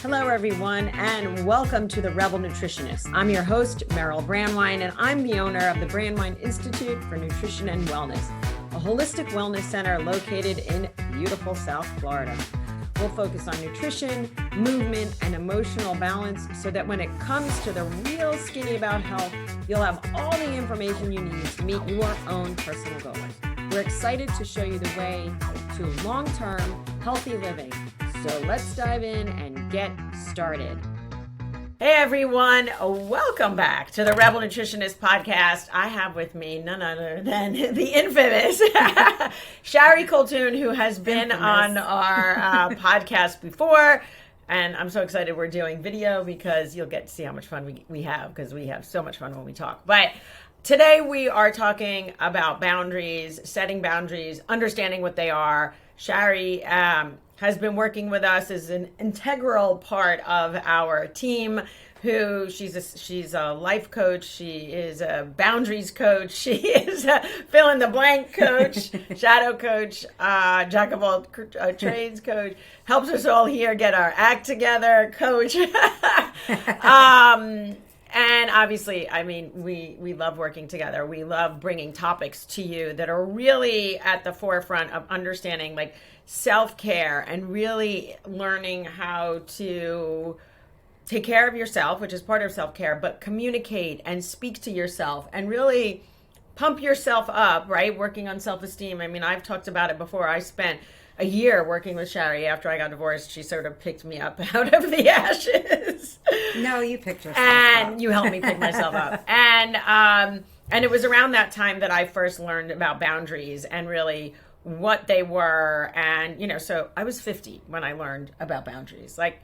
Hello, everyone, and welcome to the Rebel Nutritionist. I'm your host, Meryl Brandwine, and I'm the owner of the Brandwine Institute for Nutrition and Wellness, a holistic wellness center located in beautiful South Florida. We'll focus on nutrition, movement, and emotional balance so that when it comes to the real skinny about health, you'll have all the information you need to meet your own personal goals. We're excited to show you the way to long-term, healthy living. So let's dive in and get started. Hey everyone, welcome back to the Rebel Nutritionist podcast. I have with me none other than the infamous Shari Coltune, who has been on our podcast before. And I'm so excited we're doing video because you'll get to see how much fun we have, because we have so much fun when we talk. But today we are talking about boundaries, setting boundaries, understanding what they are. Shari has been working with us as an integral part of our team. She's a life coach. She is a boundaries coach. She is a fill in the blank coach, shadow coach, jack of all trades coach. Helps us all here get our act together, coach. And obviously, I mean, we love working together. We love bringing topics to you that are really at the forefront of understanding, like, self-care and really learning how to take care of yourself, which is part of self-care, but communicate and speak to yourself and really pump yourself up, right? Working on self-esteem. I mean, I've talked about it before. I spent a year working with Shari after I got divorced. She sort of picked me up out of the ashes. No, you picked yourself up. And you helped me pick myself up. And it was around that time that I first learned about boundaries and really what they were. And, you know, so I was 50 when I learned about boundaries. Like,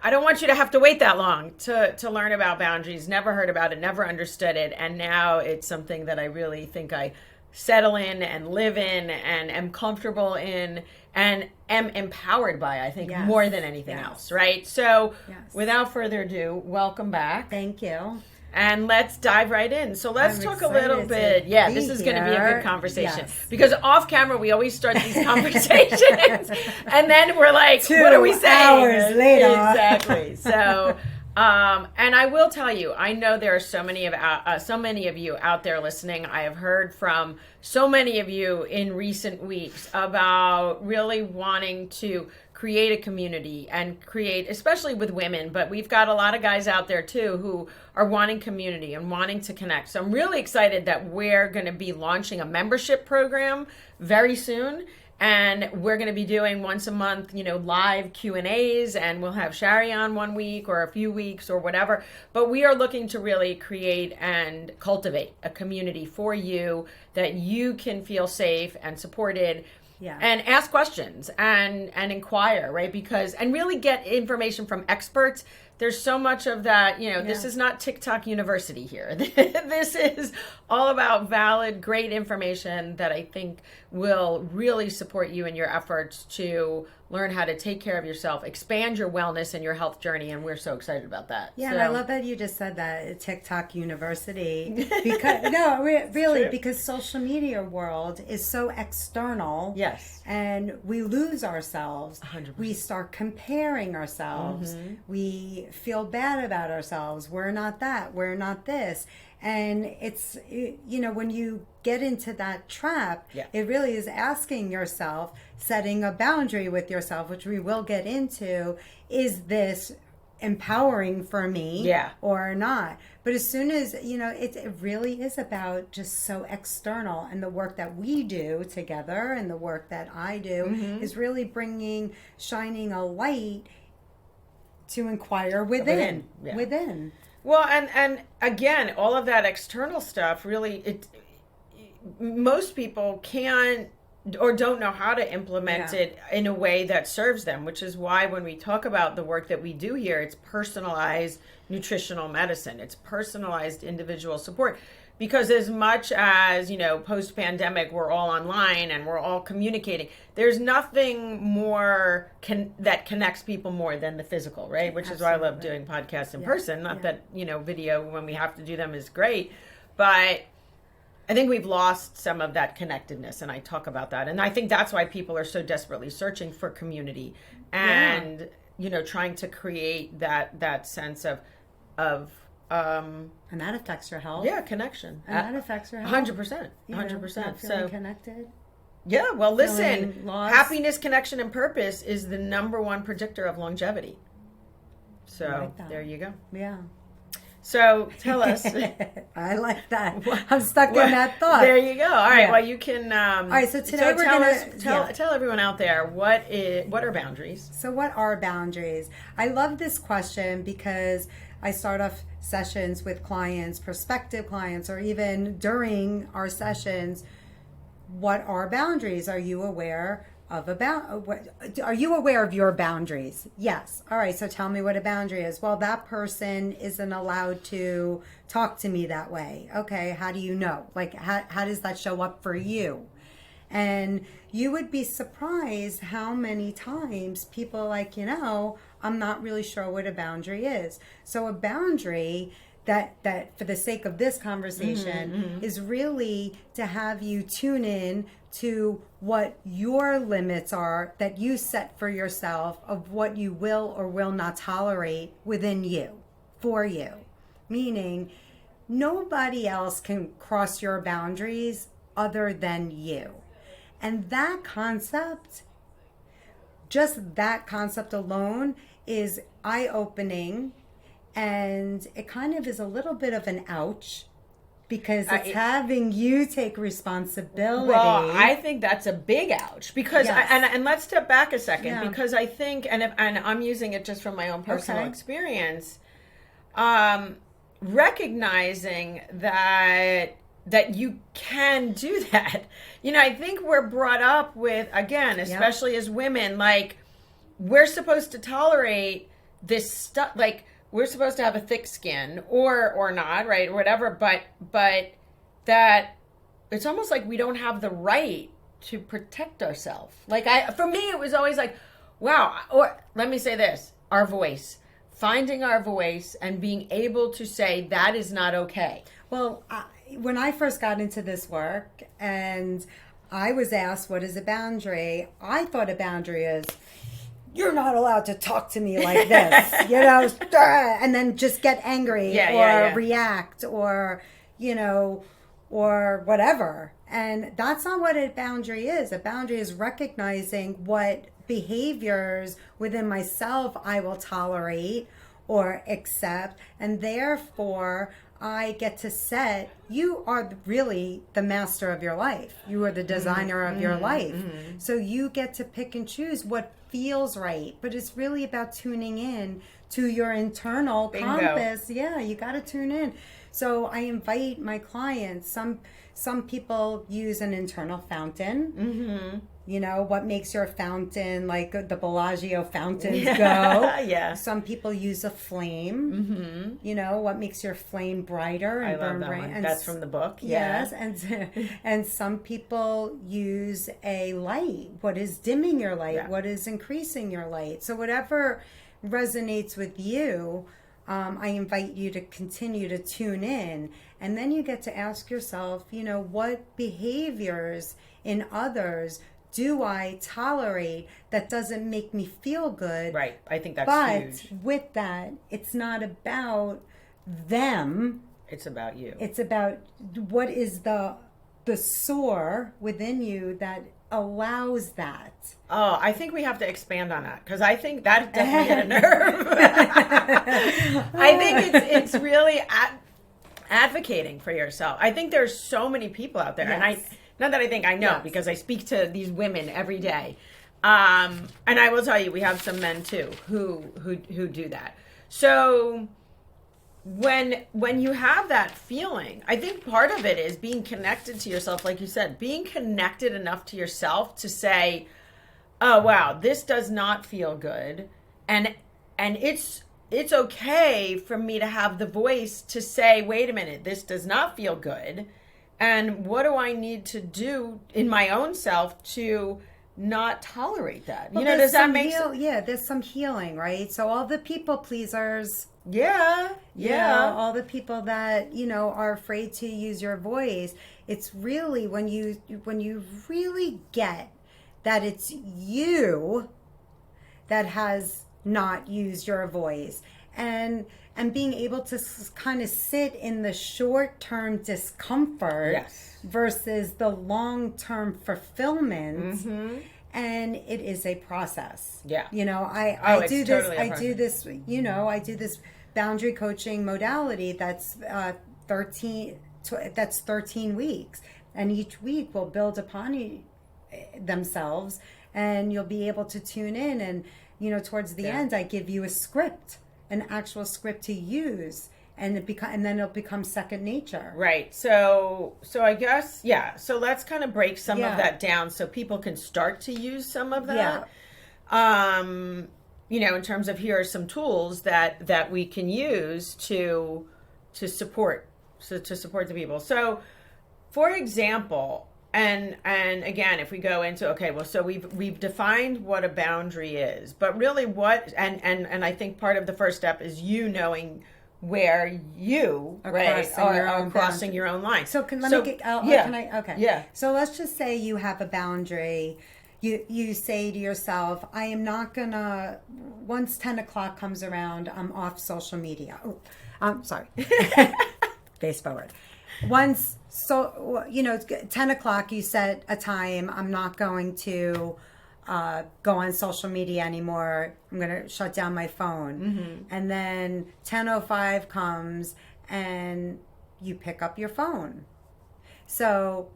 I don't want you to have to wait that long to learn about boundaries. Never heard about it, never understood it. And now it's something that I really think I settle in and live in and am comfortable in and am empowered by, I think, more than anything else, right? So without further ado, welcome back. Thank you. And let's dive right in. So let's talk a little bit. Yeah, this is going to be a good conversation. Yes. Because off camera, we always start these conversations. And then we're like, what are we saying? 2 hours later. Exactly. So, and I will tell you, I know there are so many of you out there listening. I have heard from so many of you in recent weeks about really wanting to create a community and create, especially with women, but we've got a lot of guys out there too who are wanting community and wanting to connect. So I'm really excited that we're going to be launching a membership program very soon. And we're going to be doing once a month, live Q&As, and we'll have Shari on 1 week or a few weeks or whatever. But we are looking to really create and cultivate a community for you that you can feel safe and supported. Yeah. And ask questions and inquire, right? And really get information from experts. There's so much of that, This is not TikTok University here. This is all about valid, great information that I think will really support you in your efforts to learn how to take care of yourself, expand your wellness and your health journey, and we're so excited about that. Yeah, and I love that you just said that, TikTok University, because because social media world is so external. Yes. And we lose ourselves. 100%. We start comparing ourselves. Mm-hmm. We feel bad about ourselves. We're not that. We're not this. And it's, when you get into that trap, it really is asking yourself, setting a boundary with yourself, which we will get into, is this empowering for me or not? But as soon as, it really is about just so external, and the work that we do together and the work that I do is really shining a light to inquire within. Well, and again, all of that external stuff, really, most people can't or don't know how to implement it in a way that serves them, which is why when we talk about the work that we do here, it's personalized nutritional medicine. It's personalized individual support. Because as much as, post-pandemic, we're all online and we're all communicating, there's nothing more that connects people more than the physical, right? Which is why I love doing podcasts in person. Not that, video when we have to do them is great, but I think we've lost some of that connectedness, and I talk about that. And I think that's why people are so desperately searching for community and trying to create that sense of and that affects your health. Yeah, connection. And that affects your health. 100%. 100%. So connected. Yeah, well, listen, happiness, connection, and purpose is the number one predictor of longevity. So there you go. Yeah. So tell us. I like that. I'm stuck in that thought. There you go. All right. Well, you can. All right. So today we're going to tell everyone out there what are boundaries. So what are boundaries? I love this question because I start off sessions with clients, prospective clients, or even during our sessions. What are boundaries? Are you aware of are you aware of your boundaries? Yes. All right. So tell me what a boundary is. Well, that person isn't allowed to talk to me that way. Okay. How do you know? Like, how does that show up for you? And you would be surprised how many times people are like, I'm not really sure what a boundary is. So a boundary that for the sake of this conversation is really to have you tune in to what your limits are that you set for yourself of what you will or will not tolerate within you, for you. Meaning nobody else can cross your boundaries other than you. And that concept, just that concept alone, is eye-opening, and it kind of is a little bit of an ouch because it's having you take responsibility. Well, I think that's a big ouch because, and let's step back a second because I think, and I'm using it just from my own personal experience, recognizing that you can do that. I think we're brought up with, again, especially as women, like we're supposed to tolerate this stuff, like we're supposed to have a thick skin or not, right? Or whatever, but that it's almost like we don't have the right to protect ourselves. Like for me, it was always like, wow, or let me say this, our voice, finding our voice and being able to say that is not okay. Well, when I first got into this work and I was asked, what is a boundary? I thought a boundary is, you're not allowed to talk to me like this, and then just get angry react or whatever. And that's not what a boundary is. A boundary is recognizing what behaviors within myself I will tolerate or accept, and therefore I get to set, you are really the master of your life. You are the designer of your life. So you get to pick and choose what feels right. But it's really about tuning in to your internal compass. Yeah, you got to tune in. So I invite my clients, some people use an internal fountain. What makes your fountain, like the Bellagio fountains go. Yeah. Some people use a flame. What makes your flame brighter and burn bright. And that's from the book. Yes. And some people use a light. What is dimming your light? Yeah. What is increasing your light? So whatever resonates with you, I invite you to continue to tune in. And then you get to ask yourself, what behaviors in others do I tolerate that doesn't make me feel good? Right. I think that's huge. But with that, it's not about them. It's about you. It's about what is the soar within you that allows that. Oh, I think we have to expand on that because I think that definitely hit a nerve. I think it's really advocating for yourself. I think there's so many people out there, and not that I think I know because I speak to these women every day. And I will tell you, we have some men too who do that. So when you have that feeling, I think part of it is being connected to yourself, like you said, being connected enough to yourself to say, oh wow, this does not feel good. And it's okay for me to have the voice to say, wait a minute, this does not feel good. And what do I need to do in my own self to not tolerate that? Well, does that make sense? Yeah, there's some healing, right? So all the people pleasers. Yeah. All the people that, are afraid to use your voice. It's really when you really get that it's you that has not use your voice, and being able to kind of sit in the short-term discomfort versus the long-term fulfillment. And it is a process. You know, I do this. I do this. You know, I do this boundary coaching modality that's 13 weeks, and each week will build upon themselves, and you'll be able to tune in. And you know, towards the end, I give you a script, an actual script to use, and then it'll become second nature. Right. So I guess so let's kind of break some of that down so people can start to use some of that. You know, in terms of here are some tools that we can use to support the people. So for example, and again, if we go into so we've defined what a boundary is, but really what and I think part of the first step is you knowing where you are crossing your own line. So So let's just say you have a boundary. You say to yourself, I am not gonna, once 10 o'clock comes around, I'm off social media. Oh, I'm sorry. Face forward. Once, 10 o'clock, you set a time, I'm not going to go on social media anymore. I'm going to shut down my phone. And then 10:05 comes and you pick up your phone. So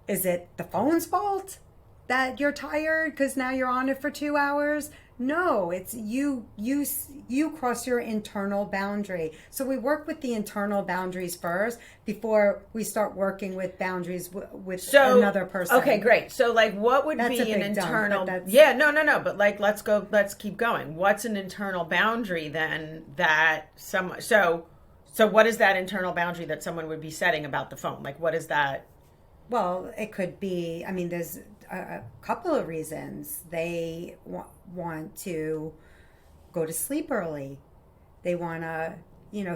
is it the phone's fault that you're tired because now you're on it for 2 hours? No, it's you cross your internal boundary. So we work with the internal boundaries first before we start working with boundaries with another person. Okay, great. So like what would be an internal but let's keep going. What's an internal boundary then that so what is that internal boundary that someone would be setting about the phone? Like what is that? Well, it could be, I mean, there's a couple of reasons. They want to go to sleep early. They want to,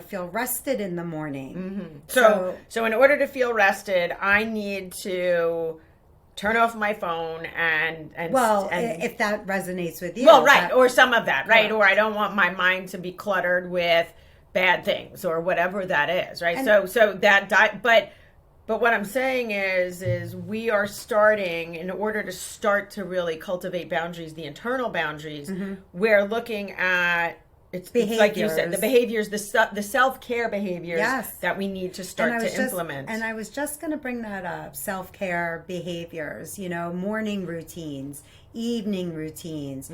feel rested in the morning. So in order to feel rested, I need to turn off my phone and if that resonates with you. Well, right, or some of that, right? Or I don't want my mind to be cluttered with bad things or whatever that is, right? But what I'm saying is we are starting, in order to start to really cultivate boundaries, the internal boundaries, we're looking at, it's like you said, the behaviors, the self-care behaviors that we need to start to implement. And I was just going to bring that up, self-care behaviors, morning routines, evening routines.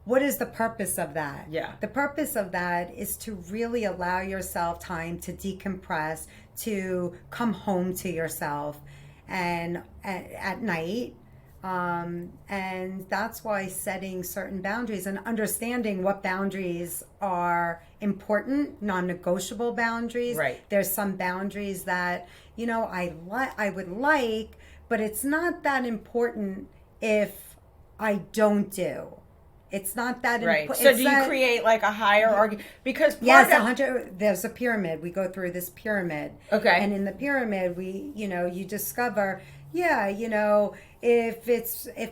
What is the purpose of that? The purpose of that is to really allow yourself time to decompress, to come home to yourself and at night. And that's why setting certain boundaries and understanding what boundaries are important, non-negotiable boundaries. Right. There's some boundaries that, I would like, but it's not that important if I don't do. It's not that important. So do you create like a hierarchy? Because there's a pyramid. We go through this pyramid. Okay. And in the pyramid, you discover, if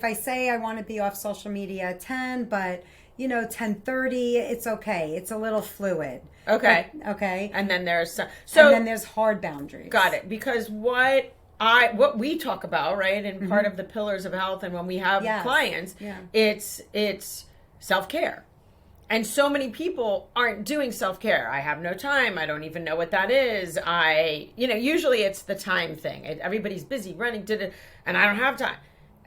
I say I want to be off social media at 10, but 10:30, it's okay. It's a little fluid. Okay. Okay. And then there's and then there's hard boundaries. Got it. Because what we talk about, right, and part of the pillars of health, and when we have clients, it's self-care. And so many people aren't doing self-care. I have no time. I don't even know what that is. Usually it's the time thing. Everybody's busy running, and I don't have time.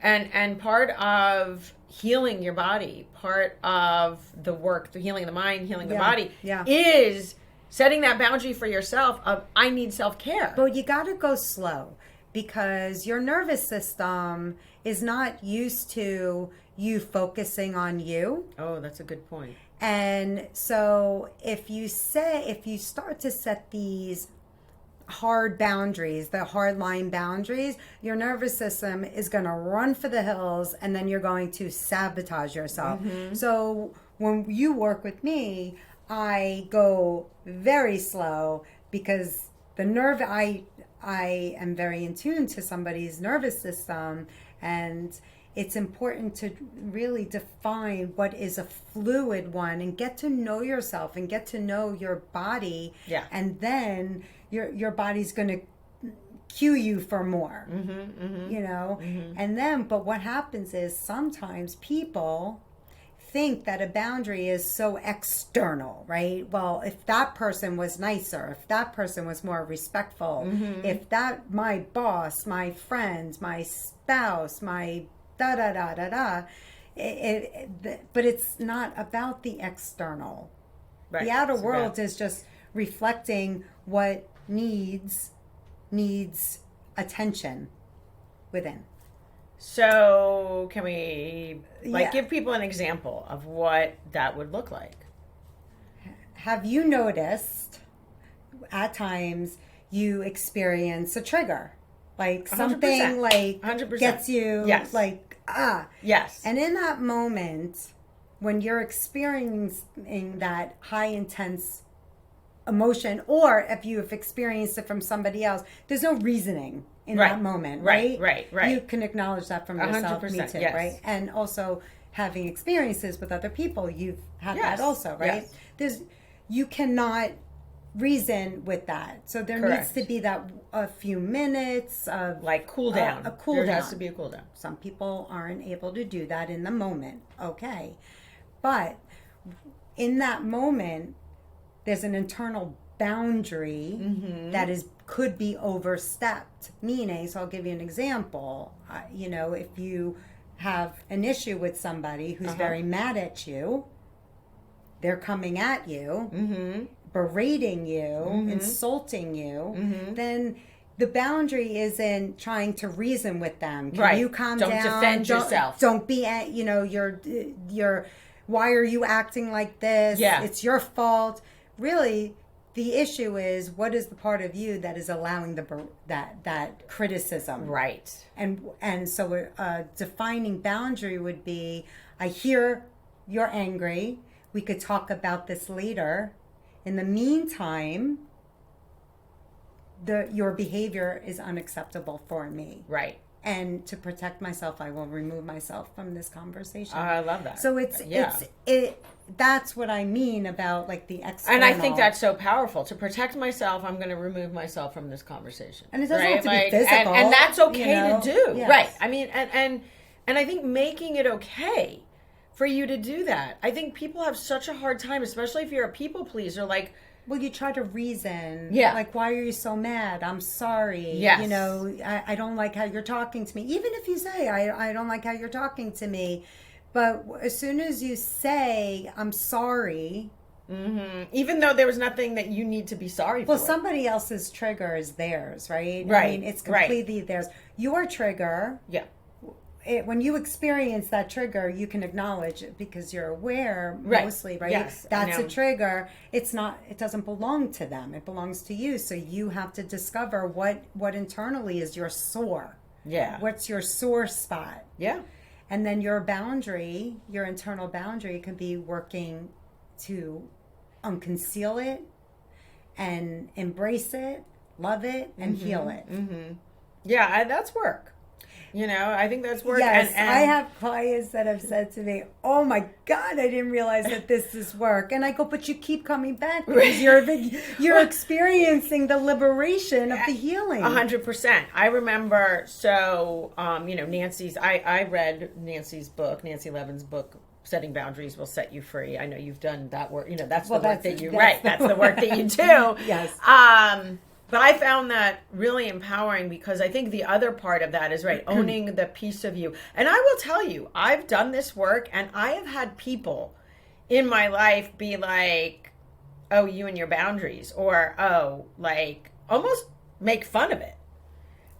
And part of healing your body, part of the work, the healing the mind, healing the body, is setting that boundary for yourself of, I need self-care. But you got to go slow, because your nervous system is not used to you focusing on you. Oh, that's a good point. And so if you start to set these hard boundaries, the hard line boundaries, your nervous system is going to run for the hills, and then you're going to sabotage yourself. So when you work with me, I go very slow, because I am very in tune to somebody's nervous system, and it's important to really define what is a fluid one and get to know yourself and get to know your body. Yeah. And then your body's going to cue you for more, you know? And then, but what happens is sometimes people think that a boundary is so external, right? Well, if that person was nicer, if that person was more respectful, if that, my boss, my friends, my spouse, my da da da da da, but it's not about the external. Right. The outer world is just reflecting what needs attention within. So can we give people an example of what that would look like? Have you noticed at times you experience a trigger? Like something 100%. like 100%. Gets you like, Yes. And in that moment, when you're experiencing that high intense emotion, or if you have experienced it from somebody else, there's no reasoning in that moment, right? Right. You can acknowledge that from yourself, 100%, me too, yes. right? And also having experiences with other people, you've had that also, right? Yes. You cannot reason with that. So there needs to be that a few minutes of like cool down. A cool down. There has to be a cool down. Some people aren't able to do that in the moment. Okay. But in that moment, there's an internal boundary that could be overstepped. Meaning, so I'll give you an example. If you have an issue with somebody who's very mad at you, they're coming at you, berating you, insulting you, then the boundary isn't trying to reason with them. Can you calm down? Don't defend yourself. Don't be at, you're why are you acting like this? Yeah. It's your fault. Really, the issue is, what is the part of you that is allowing that criticism? Right. And so a defining boundary would be, I hear you're angry. We could talk about this later. In the meantime, your behavior is unacceptable for me. Right. And to protect myself, I will remove myself from this conversation. I love that. So that's what I mean about like the external. And I think that's so powerful. To protect myself, I'm going to remove myself from this conversation. And it doesn't have to be physical. And that's okay to do. Yes. Right. I mean, and I think making it okay for you to do that. I think people have such a hard time, especially if you're a people pleaser, like, well, you try to reason. Yeah. Like, why are you so mad? I'm sorry. Yes. I don't like how you're talking to me. Even if you say, I don't like how you're talking to me. But as soon as you say, I'm sorry. Even though there was nothing that you need to be sorry for. Well, somebody else's trigger is theirs, right? Right. I mean, it's completely theirs. Your trigger. Yeah. When you experience that trigger, you can acknowledge it because you're aware mostly, right? Yes, That's a trigger. It doesn't belong to them. It belongs to you. So you have to discover what internally is your sore. Yeah. What's your sore spot? Yeah. And then your boundary, your internal boundary can be working to unconceal it and embrace it, love it, and heal it. Yeah, that's work. I think that's work. Yes, and I have clients that have said to me, "Oh my God, I didn't realize that this is work." And I go, "But you keep coming back because you're experiencing the liberation of the healing." 100%. I remember. So, Nancy's. I read Nancy Levin's book. Setting Boundaries Will Set You Free. I know you've done that work. That's the work that you write. That's the work that you do. Yes. But I found that really empowering because I think the other part of that is owning the piece of you. And I will tell you, I've done this work and I have had people in my life be like, "Oh, you and your boundaries," or "Oh, like almost make fun of it."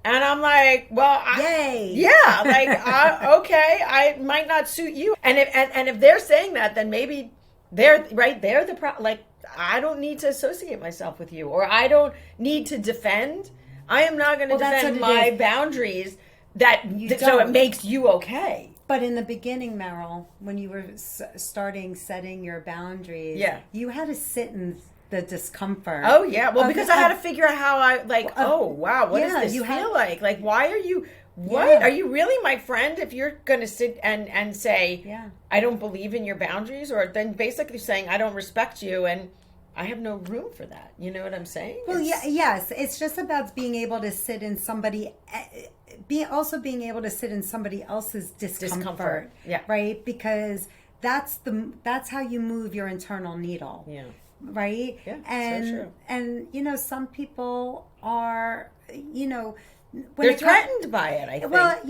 And I'm like, yay. Yeah, okay, I might not suit you. And if they're saying that, then maybe they're the I don't need to associate myself with you, or I don't need to defend. I am not going to defend my boundaries so it makes you okay. But in the beginning, Meryl, when you were setting your boundaries, you had to sit in the discomfort. Oh, yeah. Well, because I had to figure out how what does this feel like? Like, why are you what? Yeah. Are you really my friend if you're going to sit and say, Yeah. I don't believe in your boundaries? Or then basically saying, I don't respect you and I have no room for that. You know what I'm saying? Well, yes. It's just about being able to sit in being able to sit in somebody else's discomfort. Yeah. Right? Because that's how you move your internal needle. Yeah. Right? Yeah. And so true. and some people are when they're threatened by it, I think. Well,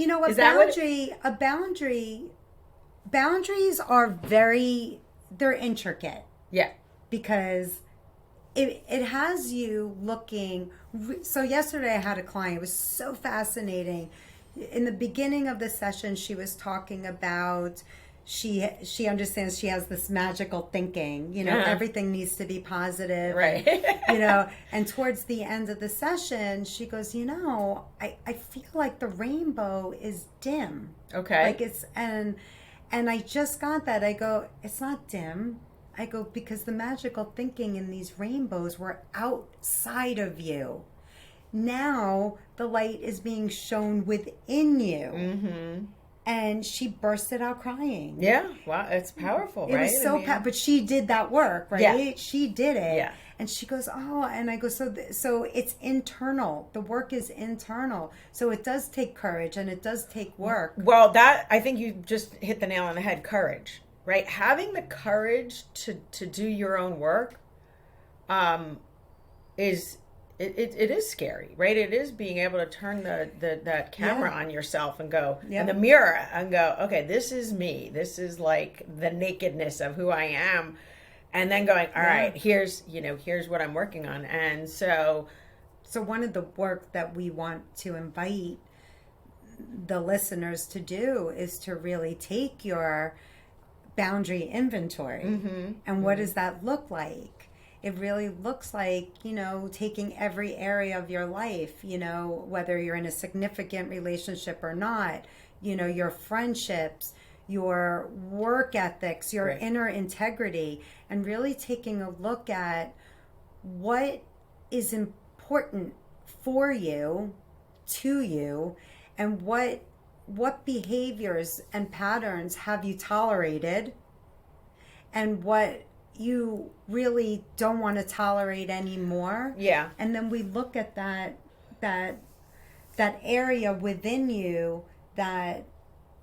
boundaries are they're intricate. Yeah. Because it has you looking. So yesterday I had a client. It was so fascinating. In the beginning of the session, she was talking about she understands she has this magical thinking. Everything needs to be positive. Right. And towards the end of the session, she goes, I feel like the rainbow is dim. Okay. Like and I just got that. I go, it's not dim. I go, because the magical thinking in these rainbows were outside of you. Now the light is being shown within you. Mm-hmm. And she bursted out crying. Yeah. Wow. It's powerful, right? It was so but she did that work, right? Yeah. She did it. Yeah. And she goes, oh, and I go, so it's internal. The work is internal. So it does take courage and it does take work. Well, I think you just hit the nail on the head, courage. Right, having the courage to do your own work, is scary, right? It is being able to turn that camera on yourself and go, and the mirror and go, okay, this is me. This is like the nakedness of who I am, and then going, all right, here's what I'm working on, and so one of the work that we want to invite the listeners to do is to really take your boundary inventory. Mm-hmm. And what does that look like? It really looks like, taking every area of your life, whether you're in a significant relationship or not, your friendships, your work ethics, your inner integrity, and really taking a look at what is important for you, to you, and what behaviors and patterns have you tolerated and what you really don't want to tolerate anymore. Yeah. And then we look at that area within you that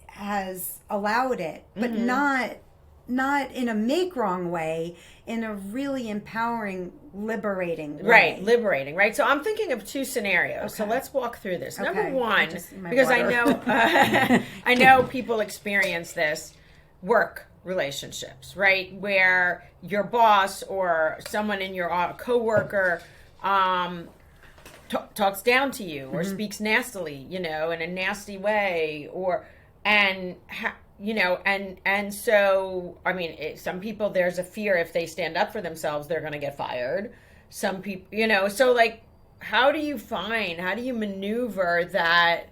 has allowed it, but not in a make wrong way, in a really empowering, liberating way. Right, liberating, right? So I'm thinking of two scenarios. Okay. So let's walk through this. Okay. Number one, because I know people experience this, work relationships, right? Where your boss or someone in your coworker talks down to you or speaks nastily, in a nasty way, and so, I mean, some people, there's a fear if they stand up for themselves, they're going to get fired. Some people, so like, how do you maneuver that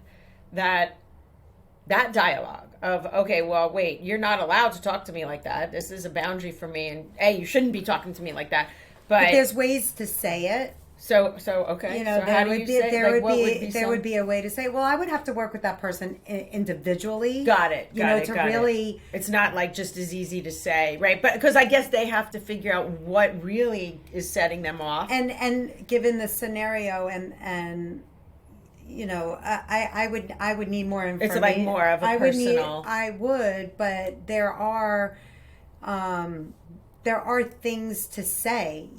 dialogue of, okay, well, wait, you're not allowed to talk to me like that. This is a boundary for me. And you shouldn't be talking to me like that. But there's ways to say it. So okay. So how do you say there would be a way to say, well, I would have to work with that person individually. Got it. Really. It's not like just as easy to say, right? But because I guess they have to figure out what really is setting them off. And given the scenario and I would need more information. It's like more of a personal. I would, but there are things to say.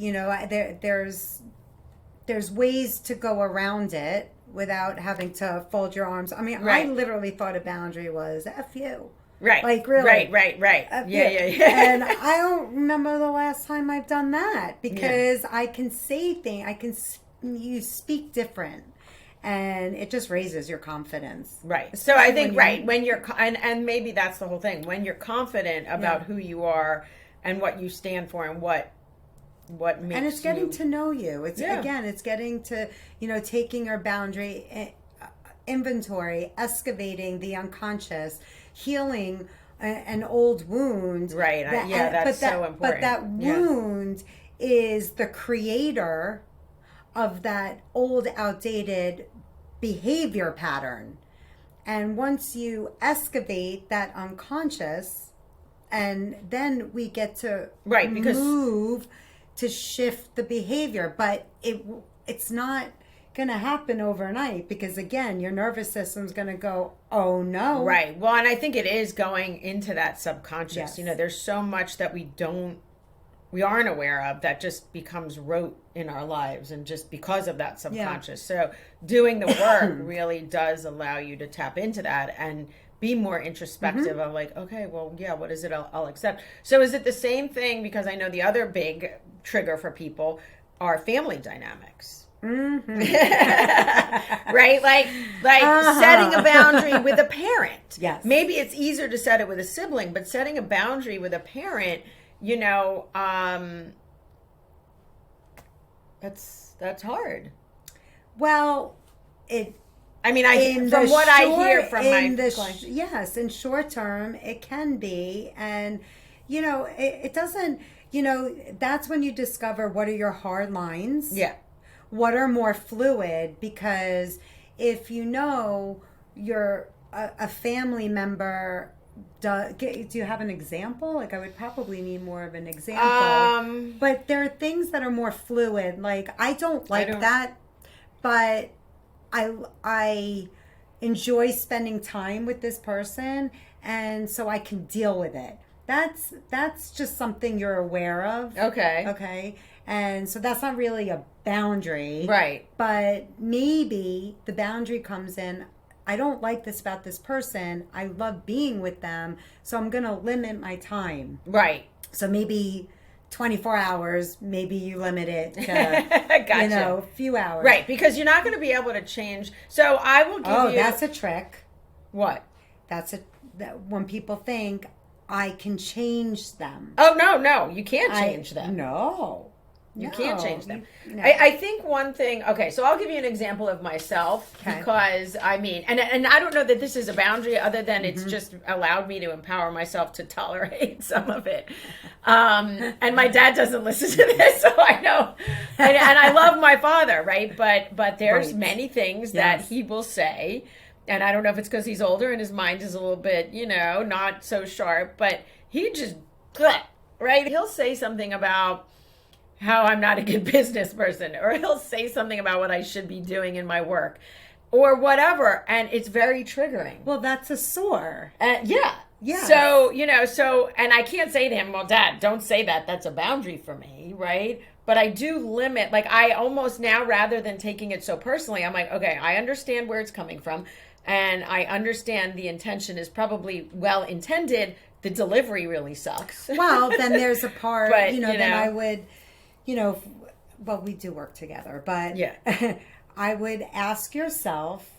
There's ways to go around it without having to fold your arms. I mean, right. I literally thought a boundary was F you. Right. Like, really. Right. Yeah. And I don't remember the last time I've done that because I can say things, you speak different. And it just raises your confidence. Right. So I think, when you're, and maybe that's the whole thing, when you're confident about who you are and what you stand for and what makes and it's getting to know you. It's getting to, taking your boundary inventory, excavating the unconscious, healing an old wound. Right. That's so important. But that wound is the creator of that old, outdated behavior pattern. And once you excavate that unconscious, and then we get to move to shift the behavior. But it's not going to happen overnight, because again, your nervous system's going to go, oh no. Right. Well, and I think it is going into that subconscious. Yes. You know, there's so much that we aren't aware of that just becomes rote in our lives, and just because of that subconscious. So doing the work really does allow you to tap into that and be more introspective of like, okay, well, yeah, what is it I'll accept? So is it the same thing? Because I know the other big trigger for people are family dynamics. Right? Like setting a boundary with a parent. Yes. Maybe it's easier to set it with a sibling, but setting a boundary with a parent, you know, that's hard. Well, from what I hear from my clients. Yes, in short term, it can be. And, you know, it doesn't, you know, that's when you discover what are your hard lines. Yeah. What are more fluid, because if you know you're a family member, do you have an example? Like, I would probably need more of an example. But there are things that are more fluid. Like, I don't like that, but I enjoy spending time with this person, and so I can deal with it. That's just something you're aware of. Okay. And so that's not really a boundary. Right. But maybe the boundary comes in, I don't like this about this person. I love being with them, so I'm going to limit my time. Right. So maybe 24 hours, maybe you limit it to, gotcha. you know, a few hours. Right, because you're not going to be able to change. So I will give you... Oh, that's a trick. What? When people think, I can change them. Oh, no, you can't change them. No. You can't change them. No. I think one thing, okay, so I'll give you an example of myself, because I mean, and I don't know that this is a boundary other than it's just allowed me to empower myself to tolerate some of it. And my dad doesn't listen to this, so I know. And I love my father, right? But there's many things that he will say, and I don't know if it's because he's older and his mind is a little bit, you know, not so sharp, but he just, right? He'll say something about how I'm not a good business person, or he'll say something about what I should be doing in my work, or whatever, and it's very triggering. Well, that's a sore. Yeah. So, you know, and I can't say to him, well, Dad, don't say that. That's a boundary for me, right? But I do limit, like, I almost now, rather than taking it so personally, I'm like, okay, I understand where it's coming from, and I understand the intention is probably well intended. The delivery really sucks. Well, then there's a part, but, then I would... You know, well, we do work together, but I would ask yourself,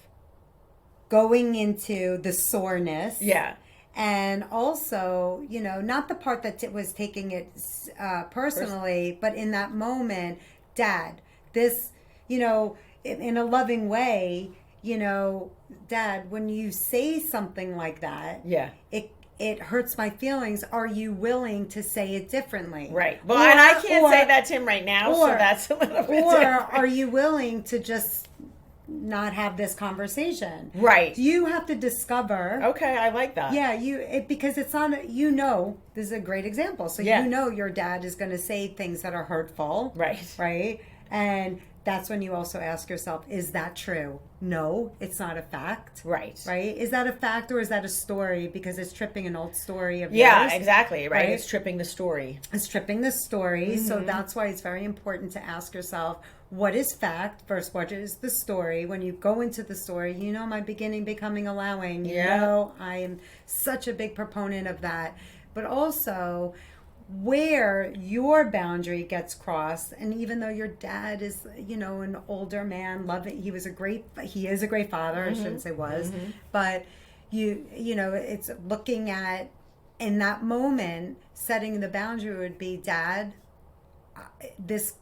going into the soreness. Yeah. And also, you know, not the part that was taking it personally, but in that moment, Dad, this, you know, in a loving way, you know, Dad, when you say something like that, it hurts my feelings. Are you willing to say it differently? Right. Well, and I can't say that to him right now, so that's a little bit different. Are you willing to just not have this conversation? Right. You have to discover. Okay, I like that. Yeah, because it's on, you know, this is a great example. So you know your dad is going to say things that are hurtful. Right. Right? And that's when you also ask yourself, is that true? No, it's not a fact. Right. Right? Is that a fact, or is that a story because it's tripping an old story of yours? Yeah, exactly. Right? It's tripping the story. It's tripping the story. So that's why it's very important to ask yourself, what is fact versus what is the story? When you go into the story, you know, my beginning, becoming, allowing. You know, I am such a big proponent of that. But also, where your boundary gets crossed, and even though your dad is, you know, an older man, he is a great father, I shouldn't say was, but you know, it's looking at, in that moment, setting the boundary would be, Dad, this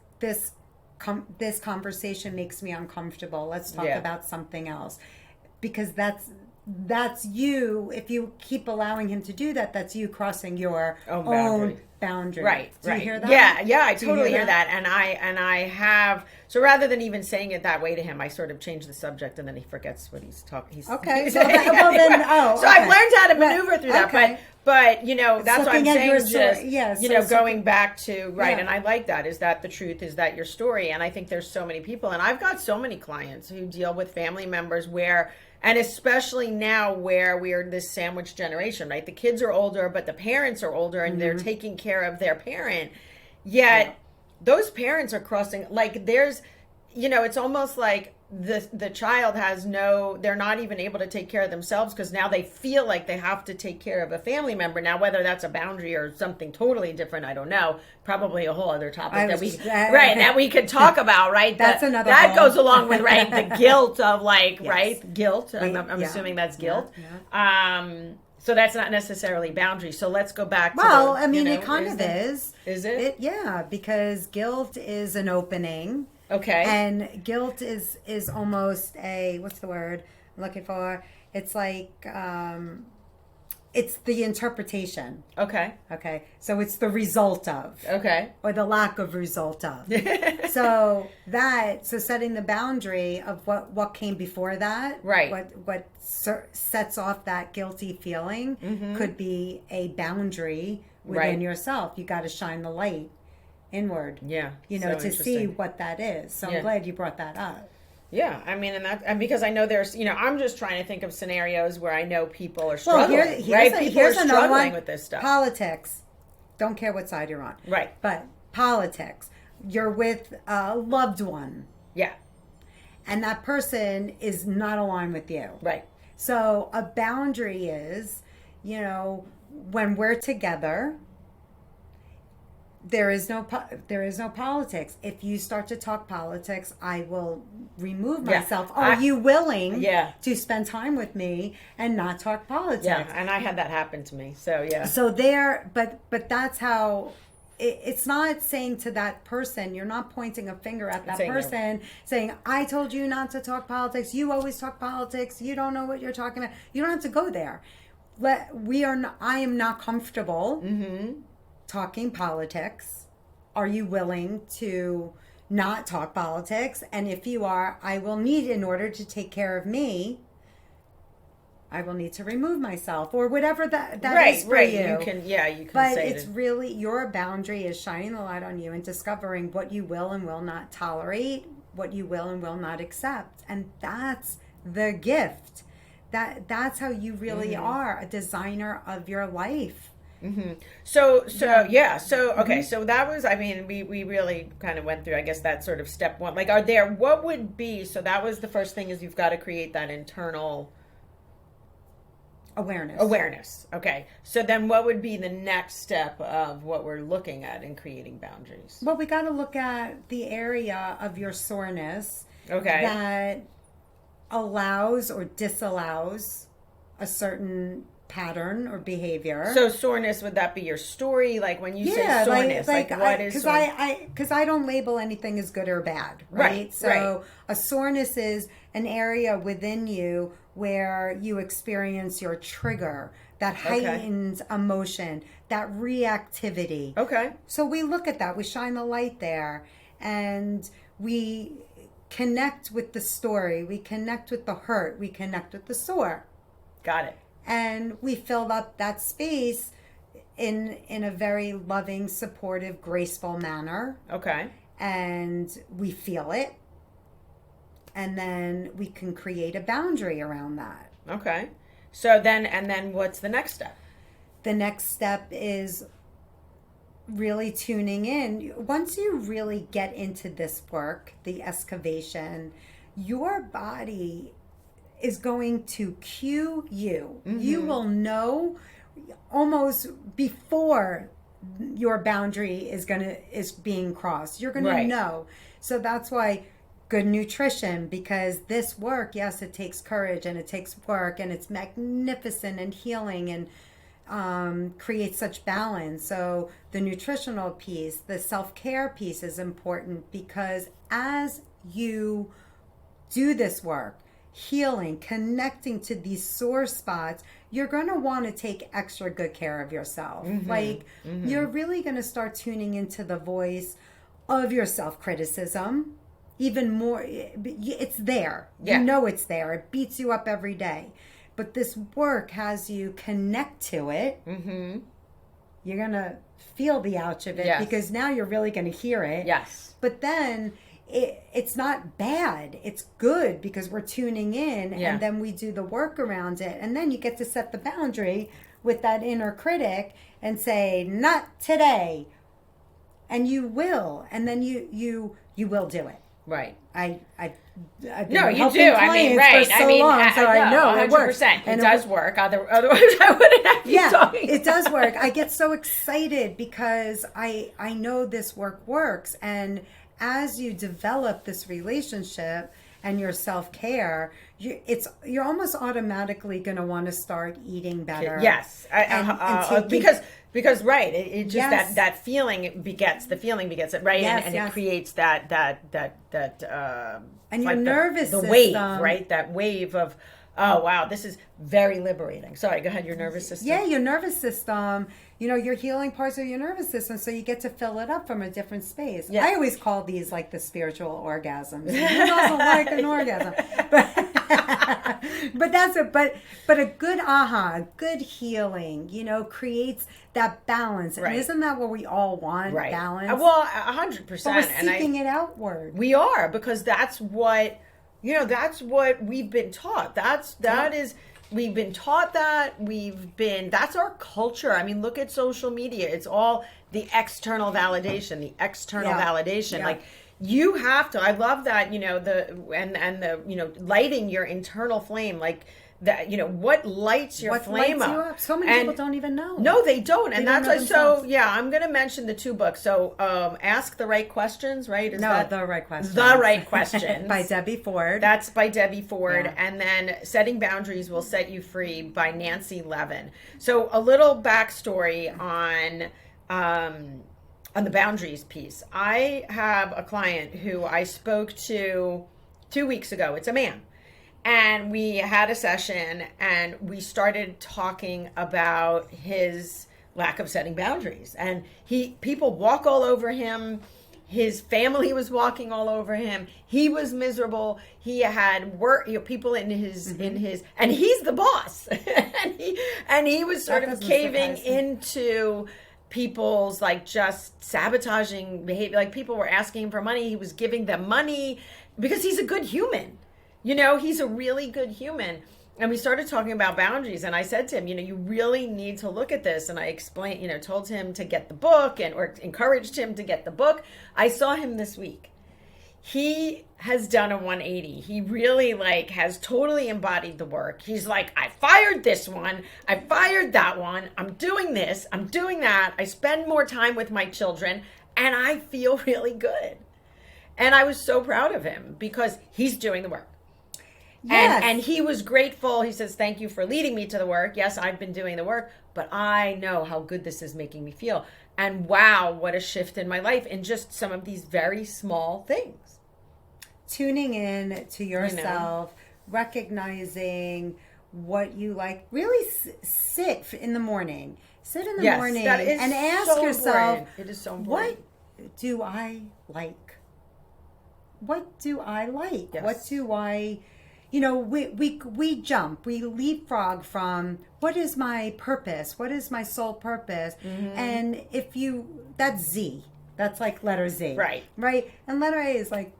conversation makes me uncomfortable. Let's talk about something else, because that's you. If you keep allowing him to do that, that's you crossing your own boundary. Right. Do you hear that? Yeah, I totally hear that. And I have, so rather than even saying it that way to him, I sort of change the subject, and then he forgets what he's talking. Okay. So I've learned how to maneuver through that. Okay. But you know, that's what I'm saying. Just going back to and I like that, is that the truth is that your story. And I think there's so many people, and I've got so many clients who deal with family members where, and especially now where we are this sandwich generation, right? The kids are older, but the parents are older, and they're taking care of their parent. Yet those parents are crossing, like there's, it's almost like the child has they're not even able to take care of themselves, because now they feel like they have to take care of a family member. Now, whether that's a boundary or something totally different, I don't know. Probably a whole other topic that we could talk about, right? That's another that goes along with the guilt of guilt. I'm assuming that's guilt. So that's not necessarily boundary. So let's go back to it kind of is. Is it? Yeah, because guilt is an opening. Okay. And guilt is almost what's the word I'm looking for? It's like it's the interpretation. Okay. Okay. So it's the result of. Okay. Or the lack of result of. So setting the boundary of what came before that. Right. What sets off that guilty feeling could be a boundary within yourself. You got to shine the light inward, to see what that is. So I'm glad you brought that up. Yeah, I mean, and because I know there's, I'm just trying to think of scenarios where I know people are struggling, right? People are struggling with this stuff. Politics. Don't care what side you're on. Right. But politics. You're with a loved one. Yeah. And that person is not aligned with you. Right. So a boundary is, when we're together, there is no politics. If you start to talk politics, I will remove myself. Are you willing to spend time with me and not talk politics? Yeah, and I had that happen to me. So So but that's how. It's not saying to that person, you're not pointing a finger at that person, saying, I told you not to talk politics. You always talk politics. You don't know what you're talking about. You don't have to go there. I am not comfortable talking politics. Are you willing to not talk politics? And if you are, I will need, in order to take care of me, I will need to remove myself, or whatever that is for you. You can but say it's really, your boundary is shining the light on you and discovering what you will and will not tolerate, what you will and will not accept. And that's the gift. That's how you really are a designer of your life. So okay, so that was, we really kind of went through, I guess, that sort of step one. Like, what would be, so that was the first thing, is you've got to create that internal awareness. Okay. So then what would be the next step of what we're looking at in creating boundaries? Well, we got to look at the area of your soreness that allows or disallows a certain pattern or behavior. So soreness, would that be your story? Like when you say soreness, what is soreness? Because I don't label anything as good or bad, right? So a soreness is an area within you where you experience your trigger, that heightened emotion, that reactivity. Okay. So we look at that, we shine the light there, and we connect with the story, we connect with the hurt, we connect with the sore. Got it. And we fill up that space in a very loving, supportive, graceful manner. Okay. And we feel it. And then we can create a boundary around that. Okay. So then what's the next step? The next step is really tuning in. Once you really get into this work, the excavation, your body is going to cue you. You will know almost before your boundary is being crossed. You're gonna know. So that's why good nutrition, because this work, yes, it takes courage and it takes work, and it's magnificent and healing and creates such balance. So the nutritional piece, the self-care piece is important, because as you do this work, healing, connecting to these sore spots, you're going to want to take extra good care of yourself. You're really going to start tuning into the voice of your self-criticism even more. It's there. You know it's there. It beats you up every day. But this work has you connect to it. You're going to feel the ouch of it because now you're really going to hear it. But then it's not bad. It's good because we're tuning in and then we do the work around it. And then you get to set the boundary with that inner critic and say, not today. And you will. And then you will do it. Right. I've been no, you do. I mean, right. For so long, so I know 100%. it works. It does work. Otherwise, I wouldn't have you talking. It does work. I get so excited because I know this work works. And as you develop this relationship and your self-care, you're almost automatically going to want to start eating better. Yes. Because right, it just that feeling begets the feeling begets it, right? And it creates that and your nervous system, the wave, right? That wave of, oh wow, this is very liberating. Sorry, go ahead. Your nervous system. Yeah, your nervous system. You're healing parts of your nervous system, so you get to fill it up from a different space. Yeah. I always call these like the spiritual orgasms. Who doesn't like an orgasm? But that's it. But a good a good healing, creates that balance. Right. And isn't that what we all want? Right. Balance. Well, 100%. But we're seeking it outward. We are, because that's what we've been taught. We've been taught that. That's our culture. I mean, look at social media. It's all the external validation, validation. Like, you have to, I love that, lighting your internal flame, like that, what lights your flame lights up. You up? So many people don't even know. No, they don't. And that's why, I'm going to mention the 2 books. So, Ask the Right Questions, right? The Right Questions. The Right Questions. By Debbie Ford. That's by Debbie Ford. Yeah. And then Setting Boundaries Will Set You Free by Nancy Levin. So a little backstory on the boundaries piece. I have a client who I spoke to 2 weeks ago. It's a man. And we had a session and we started talking about his lack of setting boundaries. And people walk all over him. His family was walking all over him. He was miserable. He had work, people in his, and he's the boss. and he was sort of caving into people's like just sabotaging behavior. Like, people were asking him for money. He was giving them money because he's a good human. He's a really good human. And we started talking about boundaries. And I said to him, you really need to look at this. And I explained, told him to get the book or encouraged him to get the book. I saw him this week. He has done a 180. He really has totally embodied the work. He's like, I fired this one. I fired that one. I'm doing this. I'm doing that. I spend more time with my children and I feel really good. And I was so proud of him because he's doing the work. Yes. And he was grateful. He says, thank you for leading me to the work. Yes, I've been doing the work, but I know how good this is making me feel. And wow, what a shift in my life in just some of these very small things. Tuning in to yourself, recognizing what you like. Really sit in the morning. Sit in the morning and ask yourself, important. It is so important. What do I like? What do I like? Yes. What do I... we jump, we leapfrog from what is my purpose? What is my soul purpose? And that's Z. That's like letter Z. Right. Right? And letter A is like,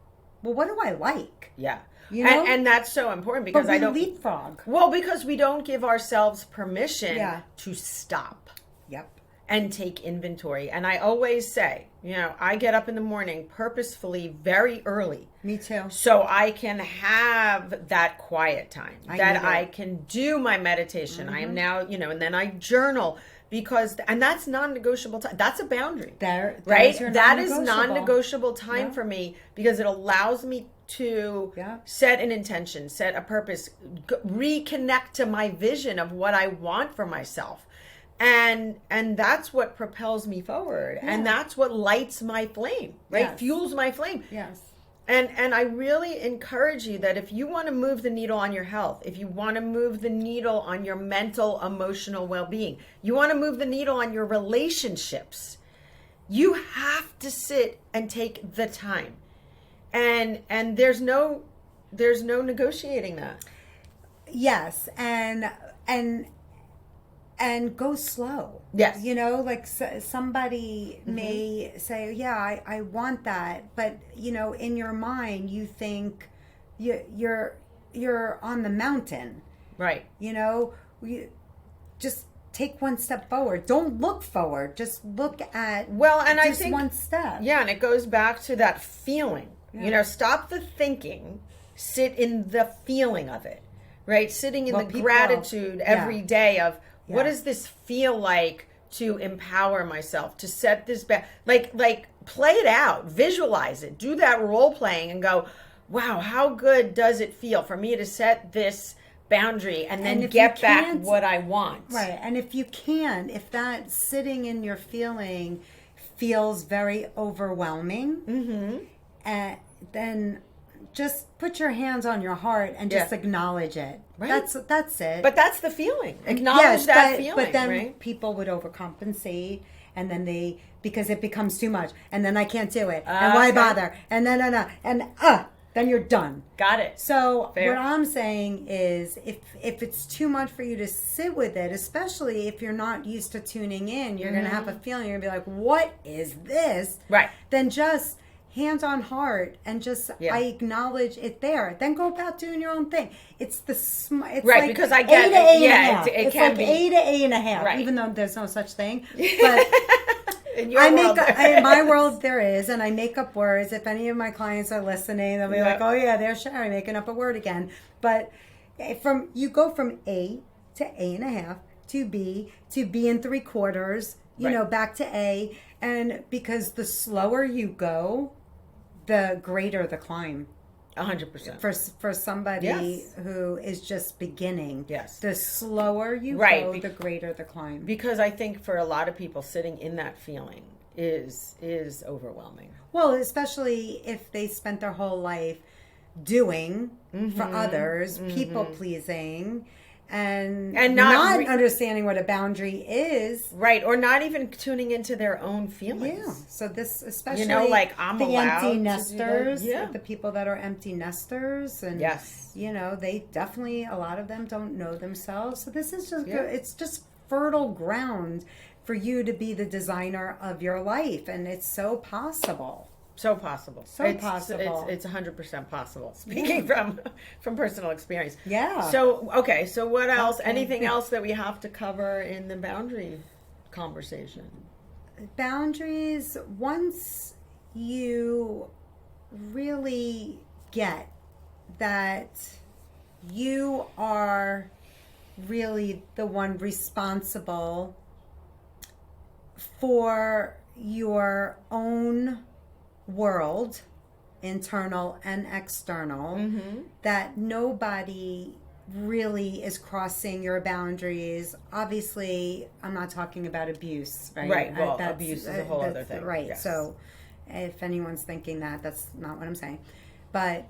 well, what do I like? Yeah. And that's so important because I don't leapfrog. Well, because we don't give ourselves permission to stop. Yep. And take inventory. And I always say, I get up in the morning purposefully very early. Me too. So I can have that quiet time. I can do my meditation. I am now, and then I journal and that's non-negotiable time. That's a boundary. Right? That is non-negotiable time for me because it allows me to set an intention, set a purpose, reconnect to my vision of what I want for myself. And that's what propels me forward. Yeah. And that's what lights my flame, right? Yes. Fuels my flame. Yes. And I really encourage you that if you want to move the needle on your health, if you want to move the needle on your mental, emotional well-being, you want to move the needle on your relationships, you have to sit and take the time. And there's no negotiating that. Yes, and go slow. Yes. You know, like somebody may say, yeah, I want that. But, you know, in your mind, you think you're on the mountain. Right. You know, just take one step forward. Don't look forward. Just look at I think one step. Yeah, and it goes back to that feeling. Yeah. You know, stop the thinking, sit in the feeling of it, right? Sitting in gratitude every day of what does this feel like to empower myself, to set this back, like play it out, visualize it, do that role playing and go, wow, how good does it feel for me to set this boundary and then get back what I want. Right. And if that sitting in your feeling feels very overwhelming, then just put your hands on your heart and just acknowledge it. Right. That's it. But that's the feeling. Acknowledge that feeling. But then people would overcompensate, and then because it becomes too much, and then I can't do it, and why bother? And then you're done. Got it. So what I'm saying is, if it's too much for you to sit with it, especially if you're not used to tuning in, you're going to have a feeling. You're going to be like, what is this? Right. Then just hands on heart and just I acknowledge it there. Then go about doing your own thing. It's it's right, like because I get it. It can like be A to A and a half, right. Even though there's no such thing. But in your world, in my world there is, and I make up words. If any of my clients are listening, they'll be like, "Oh yeah, there's Shari making up a word again." But you go from A to A and a half to B and 3/4. You know, back to A, and because the slower you go, the greater the climb. 100%. For somebody who is just beginning. Yes. The slower you go, the greater the climb. Because I think for a lot of people, sitting in that feeling is overwhelming. Well, especially if they spent their whole life doing for others, people pleasing, and not understanding what a boundary is. Right, or not even tuning into their own feelings. Yeah, so this, especially I'm the allowed empty nesters, to the people that are empty nesters, and they definitely, a lot of them don't know themselves. So this is just it's just fertile ground for you to be the designer of your life, and it's so possible. So possible. It's 100% possible. Speaking from personal experience. Yeah. So, okay. So what else? Anything else that we have to cover in the boundary conversation? Boundaries, once you really get that you are really the one responsible for your own world, internal and external, that nobody really is crossing your boundaries. Obviously, I'm not talking about abuse, right? Right. Well, abuse is a whole other thing. Right. Yes. So if anyone's thinking that, that's not what I'm saying. But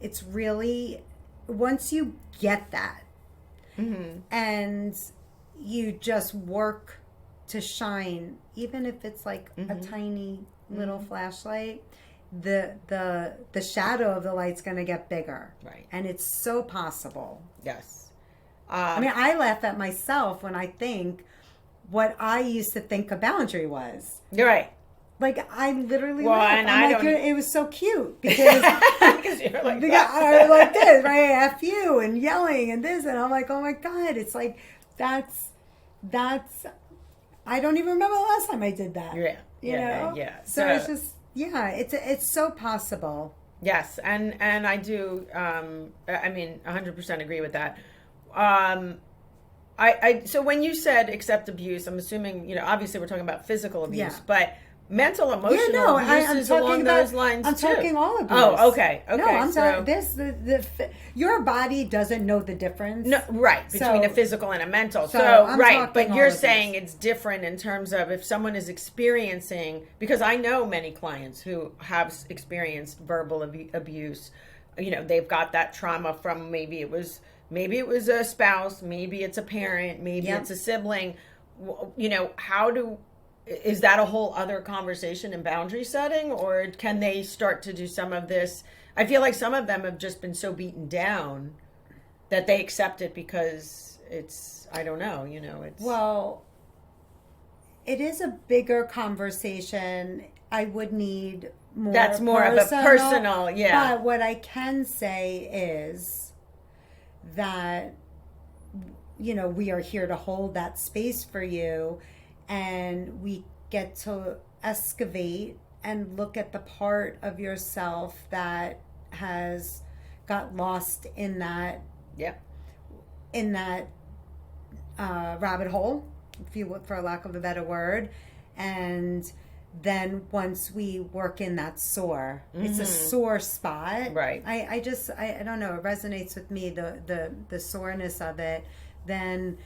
it's really, once you get that and you just work to shine, even if it's like a tiny little flashlight, the shadow of the light's going to get bigger. Right. And it's so possible. Yes. I mean, I laugh at myself when I think what I used to think a boundary was. You're right. Like, I literally laugh. And I'm like, it was so cute because you're like, I like this, right? F you and yelling and this, and I'm like, oh my God, it's like that's. I don't even remember the last time I did that. Yeah. You know? Yeah. So it's just, it's so possible. Yes. And I do, 100% agree with that. So when you said accept abuse, I'm assuming, obviously we're talking about physical abuse, but mental, emotional abuse I'm along those lines I'm too. talking all abuse. Oh, okay. No, I'm sorry. Your body doesn't know the difference. No, right, between a physical and a mental. So right, but you're saying it's different in terms of if someone is experiencing, because I know many clients who have experienced verbal abuse. They've got that trauma from maybe it was a spouse, maybe it's a parent, maybe it's a sibling. Is that a whole other conversation and boundary setting, or can they start to do some of this? I feel like some of them have just been so beaten down that they accept it because it's, I don't know, it's... Well, it is a bigger conversation. I would need more. That's more of a personal, yeah. But what I can say is that, we are here to hold that space for you, and we get to excavate and look at the part of yourself that has got lost in that rabbit hole, if you would, for lack of a better word. And then once we work in that sore, it's a sore spot, right? I don't know, it resonates with me, the soreness of it. Then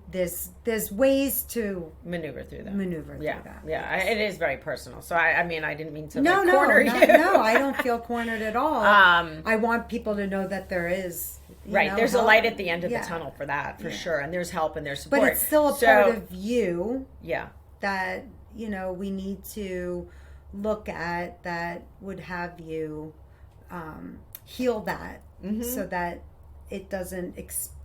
there's ways to maneuver through that. It is very personal. So I didn't mean to corner you. No, I don't feel cornered at all. I want people to know that there is there's a light at the end of the tunnel for that, for sure, and there's help and there's support. But it's still a part of you, that we need to look at, that would have you heal that, so that it doesn't,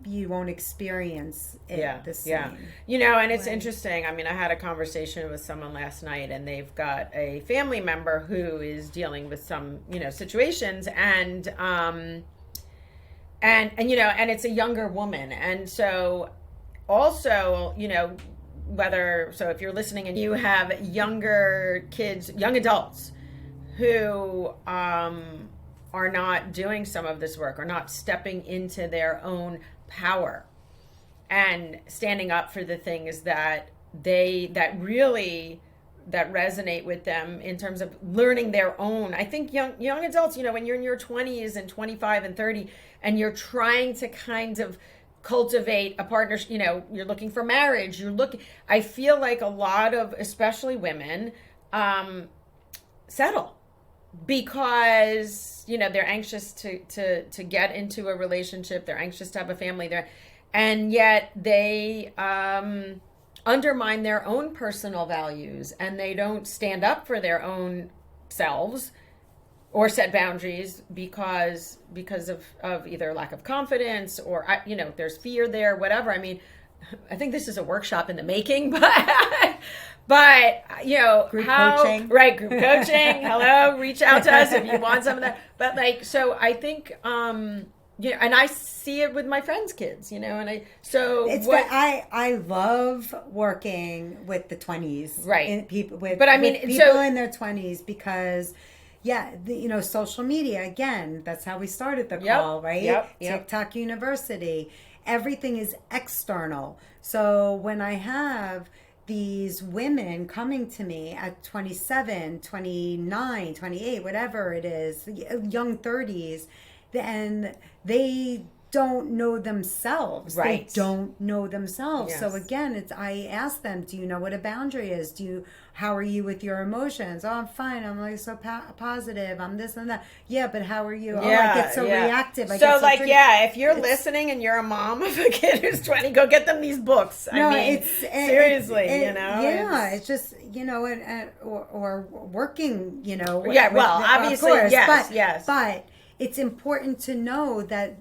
you won't experience it the same. And it's interesting. I had a conversation with someone last night, and they've got a family member who is dealing with some, situations, and it's a younger woman. And so also, if you're listening and you have younger kids, young adults who, are not doing some of this work, or not stepping into their own power and standing up for the things that resonate with them in terms of learning their own. I think young adults, when you're in your 20s and 25 and 30, and you're trying to kind of cultivate a partnership, you're looking for marriage, I feel like a lot of, especially women, settle because they're anxious to get into a relationship, they're anxious to have a family there, and yet they undermine their own personal values, and they don't stand up for their own selves or set boundaries because of either lack of confidence, or there's fear there, whatever. I think this is a workshop in the making, but group coaching. Right, group coaching. Hello, reach out to us if you want some of that. But so I think and I see it with my friends' kids, and I love working with the 20s, right? People with people in their 20s, because social media, again, that's how we started the call, right? Yep. TikTok University. Everything is external. So when I have these women coming to me at 27, 29, 28, whatever it is, young 30s, and they don't know themselves. Right. They don't know themselves. Yes. So again, I ask them, do you know what a boundary is? How are you with your emotions? Oh, I'm fine. I'm like so positive. I'm this and that. Yeah, but how are you? Yeah, oh, I get so reactive. If you're listening and you're a mom of a kid who's 20, go get them these books. Seriously, it's just, or working, Yeah, well, obviously, course, yes. But it's important to know that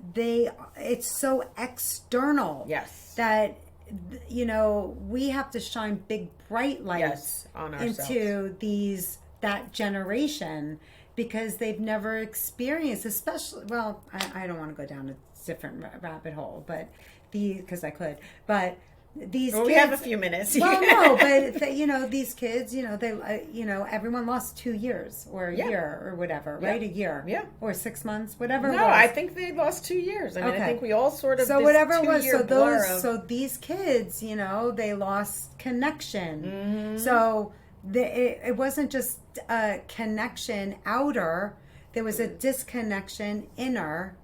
it's so external. Yes. That, we have to shine big, bright lights on ourselves. Into that generation, because they've never experienced, especially, I don't want to go down a different rabbit hole, but because I could, but these well, kids, we have a few minutes. Well, no, but you know, these kids, you know, they, you know, everyone lost 2 years or a year or whatever, right? A year, or 6 months, whatever. No, it was. I think they lost 2 years. I mean, I think we all sort of so whatever it was. So These kids, you know, they lost connection. Mm-hmm. So it wasn't just a connection outer; there was a disconnection inner.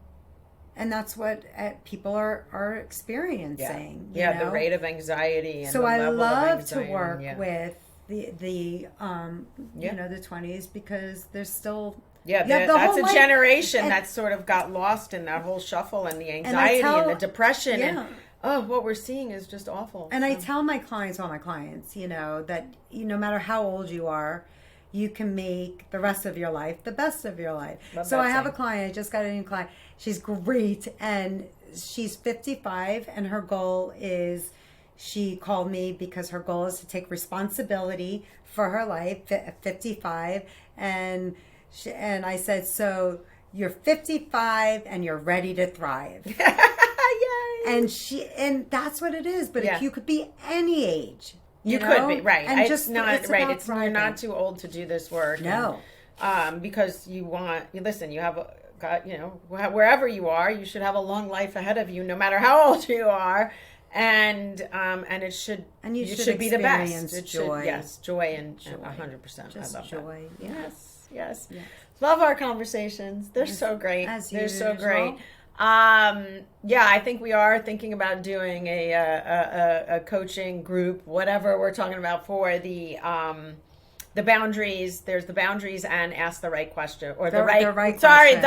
And that's what people are experiencing. Yeah, you know? The rate of anxiety. And so the I level love of to work with the you know, the 20s, because there's still that's a generation that sort of got lost in that whole shuffle and the anxiety and the depression and what we're seeing is just awful. And I tell all my clients, you know, that no matter how old you are, you can make the rest of your life the best of your life. So I have a client, I just got a new client. She's great, and she's 55, and her goal is, she called me because her goal is to take responsibility for her life at 55. And I said, so you're 55 and you're ready to thrive. Yay! And that's what it is. But if you could be any age. You know? could be, right. And it's not right. It's you're not too old to do this work. No. And, because you have got, you know, wherever you are, you should have a long life ahead of you, no matter how old you are. And it should, and you should be the best. It joy. Joy and 100%. Just I love joy. That. Yes. Love our conversations. They're so great. They're so great. I think we are thinking about doing a coaching group, whatever we're talking about, for the boundaries. There's the boundaries and ask the right question, or the right question.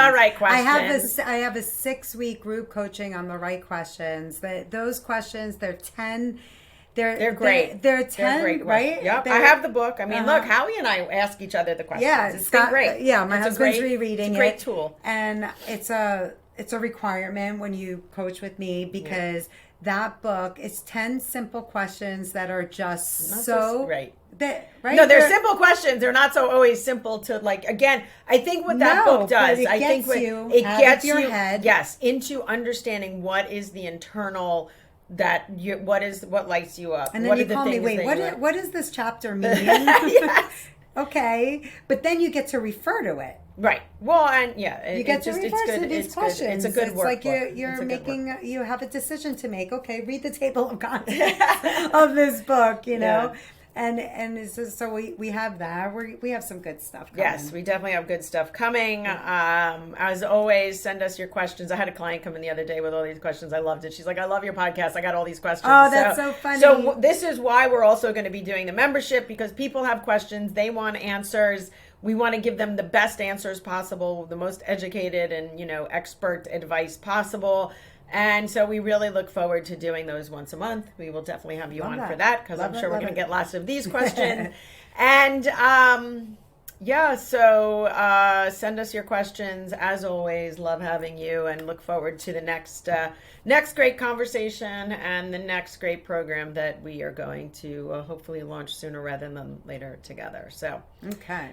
I have a 6-week group coaching on the right questions. Those questions, they're 10. They're great. They're 10, great, right? Yep. I have the book. I mean, look, Howie and I ask each other the questions. Yeah, it's been great. My husband's rereading it. It's a great tool. And it's a requirement when you coach with me, because that book is 10 simple questions that are just right. Right? No, they're simple questions. They're not so always simple to, like, again, I think what that book does, it gets your head. Yes, into understanding what is the internal, what lights you up. And then you call me, wait, what does this chapter mean? Yes. Okay. But then you get to refer to it. Right. Well, and you get to refer to these questions. It's a good workbook. It's like you're making, you have a decision to make. Okay, read the table of contents of this book, you know. Yeah. And it's just, so we have that. We have some good stuff coming. Yes, we definitely have good stuff coming. As always, send us your questions. I had a client come in the other day with all these questions. I loved it. She's like, I love your podcast. I got all these questions. Oh, that's so funny. So this is why we're also going to be doing the membership, because people have questions. They want answers. We want to give them the best answers possible, the most educated and, you know, expert advice possible. And so we really look forward to doing those once a month. We will definitely have you on for that, because I'm sure we're going to get lots of these questions. And so send us your questions. As always, love having you, and look forward to the next great conversation and the next great program that we are going to hopefully launch sooner rather than later together. So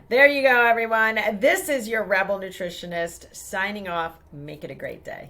there you go, everyone. This is your Rebel Nutritionist signing off. Make it a great day.